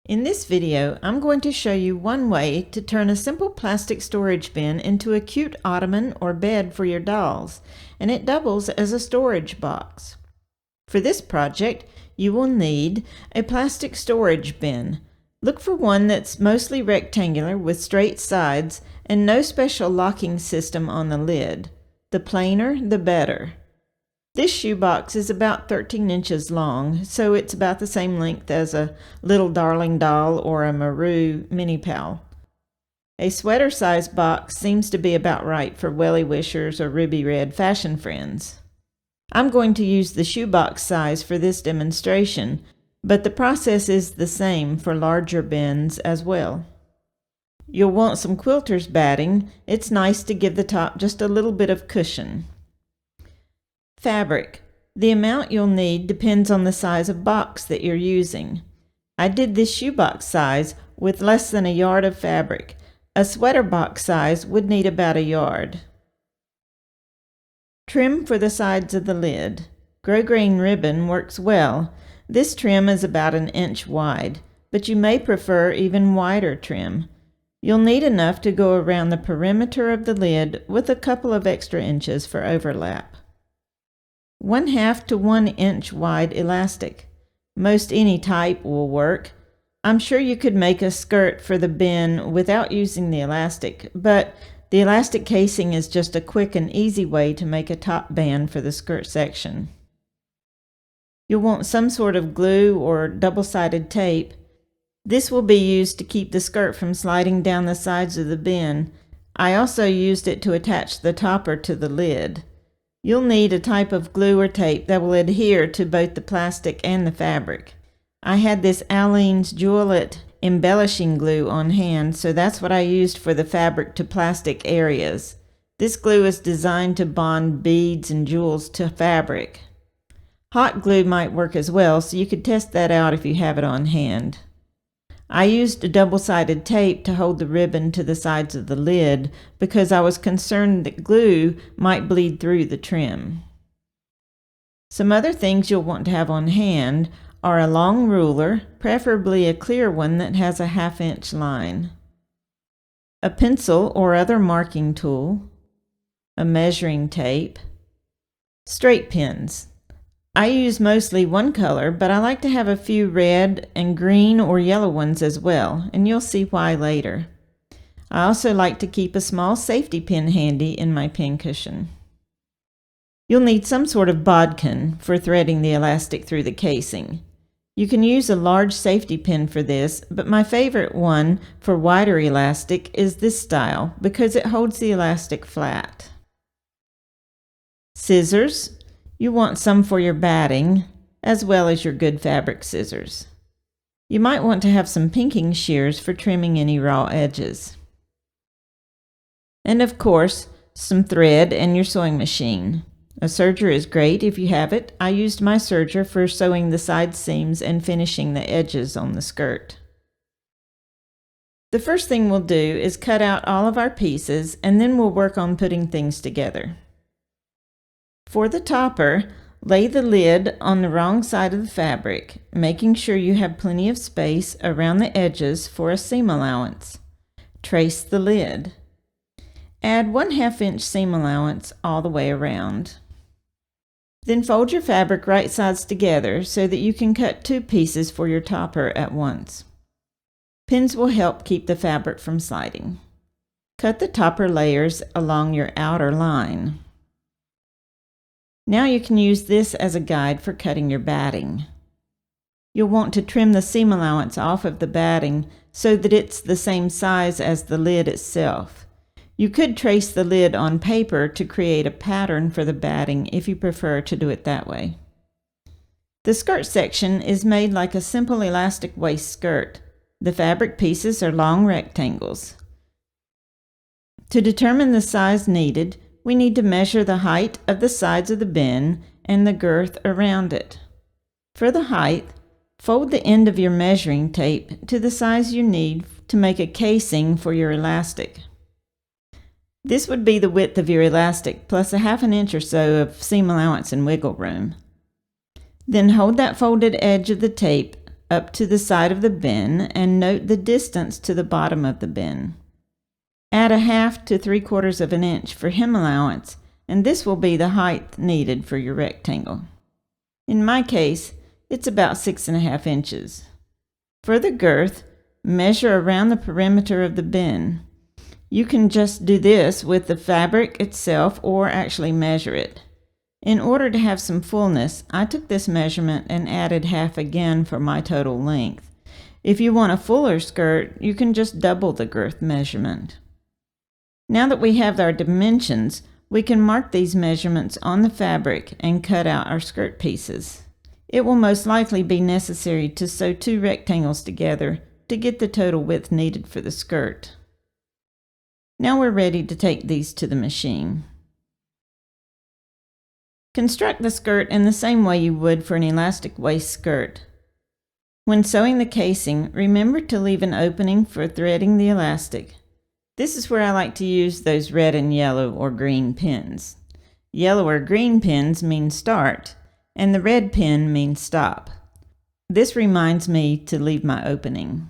In this video, I'm going to show you one way to turn a simple plastic storage bin into a cute ottoman or bed for your dolls, and it doubles as a storage box. For this project, you will need a plastic storage bin. Look for one that's mostly rectangular with straight sides and no special locking system on the lid. The plainer, the better. This shoebox is about 13 inches long, so it's about the same length as a Little Darling doll or a Maru Mini-Pal. A sweater size box seems to be about right for WellieWishers or Ruby Red fashion friends. I'm going to use the shoebox size for this demonstration, but the process is the same for larger bins as well. You'll want some Quilter's batting. It's nice to give the top just a little bit of cushion. Fabric. The amount you'll need depends on the size of box that you're using. I did this shoebox size with less than a yard of fabric. A sweater box size would need about a yard. Trim for the sides of the lid. Grosgrain ribbon works well. This trim is about 1 inch wide, but you may prefer even wider trim. You'll need enough to go around the perimeter of the lid with a couple of extra inches for overlap. 1/2 to 1 inch wide elastic. Most any type will work. I'm sure you could make a skirt for the bin without using the elastic, but the elastic casing is just a quick and easy way to make a top band for the skirt section. You'll want some sort of glue or double-sided tape. This will be used to keep the skirt from sliding down the sides of the bin. I also used it to attach the topper to the lid. You'll need a type of glue or tape that will adhere to both the plastic and the fabric. I had this Aleene's Jewel-It embellishing glue on hand, so that's what I used for the fabric to plastic areas. This glue is designed to bond beads and jewels to fabric. Hot glue might work as well, so you could test that out if you have it on hand. I used a double-sided tape to hold the ribbon to the sides of the lid because I was concerned that glue might bleed through the trim. Some other things you'll want to have on hand are a long ruler, preferably a clear one that has a 1/2 inch line, a pencil or other marking tool, a measuring tape, straight pins. I use mostly one color, but I like to have a few red and green or yellow ones as well, and you'll see why later. I also like to keep a small safety pin handy in my pin cushion. You'll need some sort of bodkin for threading the elastic through the casing. You can use a large safety pin for this, but my favorite one for wider elastic is this style because it holds the elastic flat. Scissors. You want some for your batting, as well as your good fabric scissors. You might want to have some pinking shears for trimming any raw edges. And of course, some thread and your sewing machine. A serger is great if you have it. I used my serger for sewing the side seams and finishing the edges on the skirt. The first thing we'll do is cut out all of our pieces, and then we'll work on putting things together. For the topper, lay the lid on the wrong side of the fabric, making sure you have plenty of space around the edges for a seam allowance. Trace the lid. Add 1/2 inch seam allowance all the way around. Then fold your fabric right sides together so that you can cut 2 pieces for your topper at once. Pins will help keep the fabric from sliding. Cut the topper layers along your outer line. Now you can use this as a guide for cutting your batting. You'll want to trim the seam allowance off of the batting so that it's the same size as the lid itself. You could trace the lid on paper to create a pattern for the batting if you prefer to do it that way. The skirt section is made like a simple elastic waist skirt. The fabric pieces are long rectangles. To determine the size needed, we need to measure the height of the sides of the bin and the girth around it. For the height, fold the end of your measuring tape to the size you need to make a casing for your elastic. This would be the width of your elastic plus a 1/2 inch or so of seam allowance and wiggle room. Then hold that folded edge of the tape up to the side of the bin and note the distance to the bottom of the bin. Add 1/2 to 3/4 of an inch for hem allowance, and this will be the height needed for your rectangle. In my case, it's about 6.5 inches. For the girth, measure around the perimeter of the bin. You can just do this with the fabric itself or actually measure it. In order to have some fullness, I took this measurement and added 1/2 again for my total length. If you want a fuller skirt, you can just double the girth measurement. Now that we have our dimensions, we can mark these measurements on the fabric and cut out our skirt pieces. It will most likely be necessary to sew 2 rectangles together to get the total width needed for the skirt. Now we're ready to take these to the machine. Construct the skirt in the same way you would for an elastic waist skirt. When sewing the casing, remember to leave an opening for threading the elastic. This is where I like to use those red and yellow or green pins. Yellow or green pins mean start, and the red pin means stop. This reminds me to leave my opening.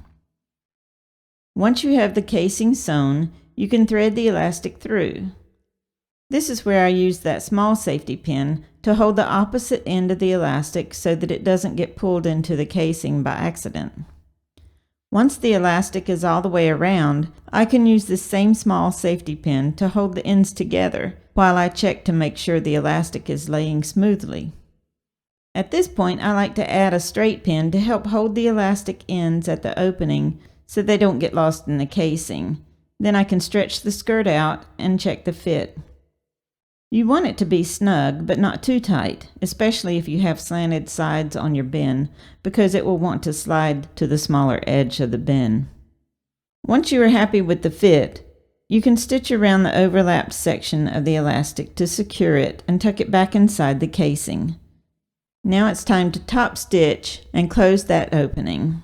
Once you have the casing sewn, you can thread the elastic through. This is where I use that small safety pin to hold the opposite end of the elastic so that it doesn't get pulled into the casing by accident. Once the elastic is all the way around, I can use this same small safety pin to hold the ends together while I check to make sure the elastic is laying smoothly. At this point, I like to add a straight pin to help hold the elastic ends at the opening so they don't get lost in the casing. Then I can stretch the skirt out and check the fit. You want it to be snug, but not too tight, especially if you have slanted sides on your bin, because it will want to slide to the smaller edge of the bin. Once you are happy with the fit, you can stitch around the overlapped section of the elastic to secure it and tuck it back inside the casing. Now it's time to top stitch and close that opening.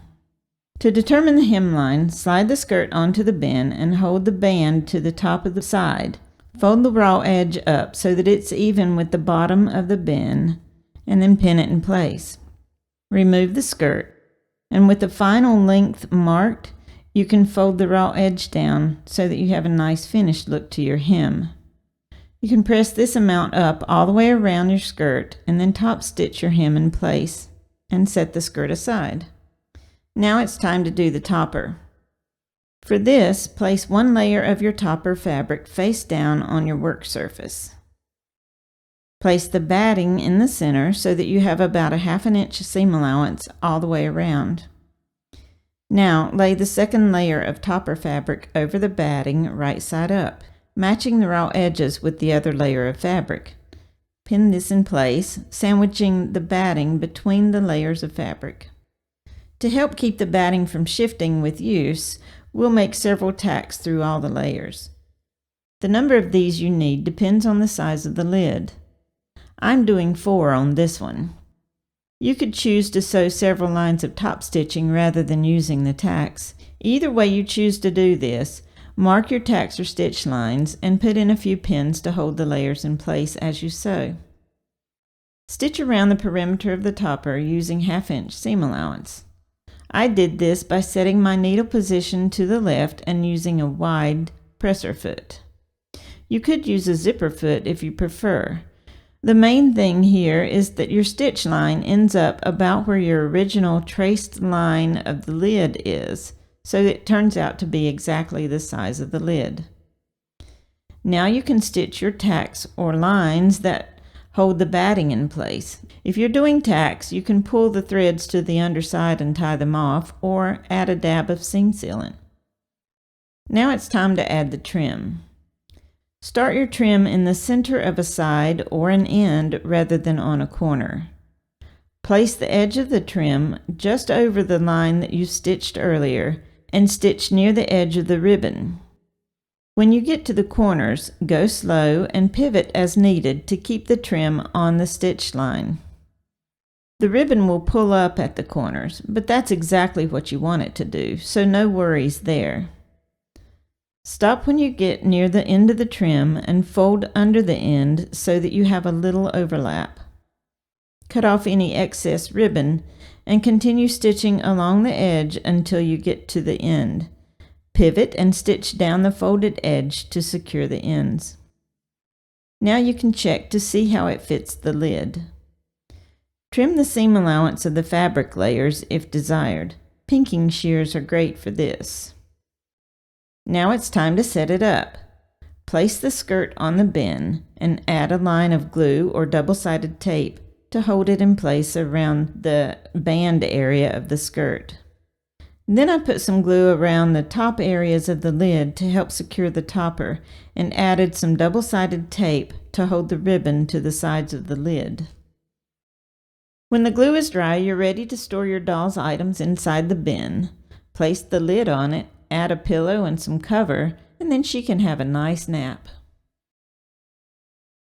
To determine the hemline, slide the skirt onto the bin and hold the band to the top of the side. Fold the raw edge up so that it's even with the bottom of the bin, and then pin it in place. Remove the skirt, and with the final length marked, you can fold the raw edge down so that you have a nice finished look to your hem. You can press this amount up all the way around your skirt and then top stitch your hem in place and set the skirt aside. Now it's time to do the topper. For this, place 1 layer of your topper fabric face down on your work surface. Place the batting in the center so that you have about a 1/2 inch seam allowance all the way around. Now lay the 2nd layer of topper fabric over the batting right side up, matching the raw edges with the other layer of fabric. Pin this in place, sandwiching the batting between the layers of fabric. To help keep the batting from shifting with use, we'll make several tacks through all the layers. The number of these you need depends on the size of the lid. I'm doing 4 on this one. You could choose to sew several lines of top stitching rather than using the tacks. Either way you choose to do this, mark your tacks or stitch lines and put in a few pins to hold the layers in place as you sew. Stitch around the perimeter of the topper using 1/2 inch seam allowance. I did this by setting my needle position to the left and using a wide presser foot. You could use a zipper foot if you prefer. The main thing here is that your stitch line ends up about where your original traced line of the lid is, so it turns out to be exactly the size of the lid. Now you can stitch your tacks or lines that hold the batting in place. If you're doing tacks, you can pull the threads to the underside and tie them off, or add a dab of seam sealant. Now it's time to add the trim. Start your trim in the center of a side or an end rather than on a corner. Place the edge of the trim just over the line that you stitched earlier and stitch near the edge of the ribbon. When you get to the corners, go slow and pivot as needed to keep the trim on the stitch line. The ribbon will pull up at the corners, but that's exactly what you want it to do, so no worries there. Stop when you get near the end of the trim and fold under the end so that you have a little overlap. Cut off any excess ribbon and continue stitching along the edge until you get to the end. Pivot and stitch down the folded edge to secure the ends. Now you can check to see how it fits the lid. Trim the seam allowance of the fabric layers if desired. Pinking shears are great for this. Now it's time to set it up. Place the skirt on the bin and add a line of glue or double-sided tape to hold it in place around the band area of the skirt. Then I put some glue around the top areas of the lid to help secure the topper and added some double-sided tape to hold the ribbon to the sides of the lid. When the glue is dry, you're ready to store your doll's items inside the bin. Place the lid on it, add a pillow and some cover, and then she can have a nice nap.